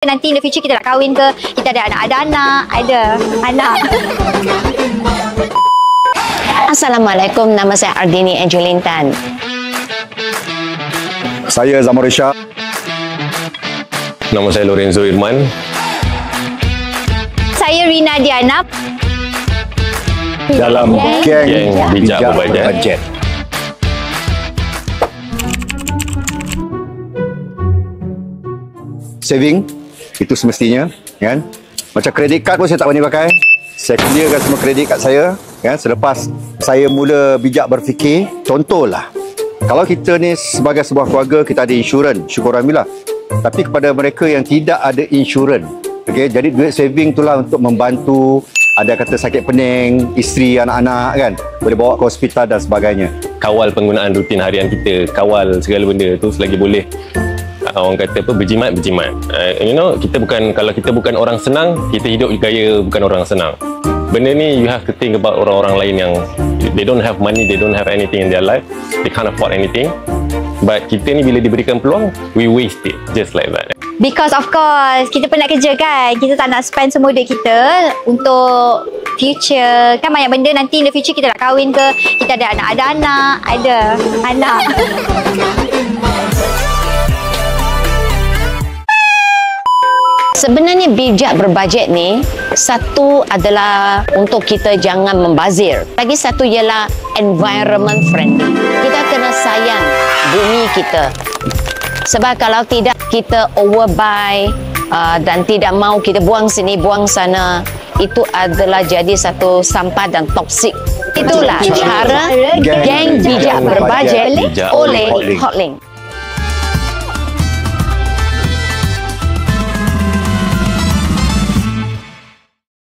Nanti in the future kita nak kahwin ke, kita ada anak. Assalamualaikum, nama saya Ardini Angelin Tan. Saya Zamar Ishak. Nama saya Lorenzo Irman. Saya Rina Diana. Dalam geng bijak berbajet. Saving itu semestinya, kan? Macam kredit kad pun saya tak berani pakai. Saya clearkan semua kredit kad saya, kan? Selepas saya mula bijak berfikir, contohlah, kalau kita ni sebagai sebuah keluarga, kita ada insurans, syukur alhamdulillah. Tapi kepada mereka yang tidak ada insurans, okey, jadi duit saving itulah untuk membantu. Ada kata sakit pening, isteri, anak-anak, kan, boleh bawa ke hospital dan sebagainya. Kawal penggunaan rutin harian kita, kawal segala benda tu selagi boleh. Orang kata apa, berjimat. Kalau kita bukan orang senang, kita hidup gaya bukan orang senang. Benda ni you have to think about orang-orang lain yang they don't have money, they don't have anything in their life, they can't afford anything. But kita ni bila diberikan peluang, we waste it just like that. Because of course, kita penat kerja kan. Kita tak nak spend semua duit kita untuk future. Kan banyak benda nanti in the future kita nak kahwin ke, kita ada anak. Sebenarnya bijak berbajet ni, satu adalah untuk kita jangan membazir. Lagi satu ialah environment friendly. Kita kena sayang bumi kita. Sebab kalau tidak, kita overbuy dan tidak mau kita buang sini, buang sana. Itu adalah jadi satu sampah dan toksik. Itulah cara geng bijak berbajet oleh Hotlink.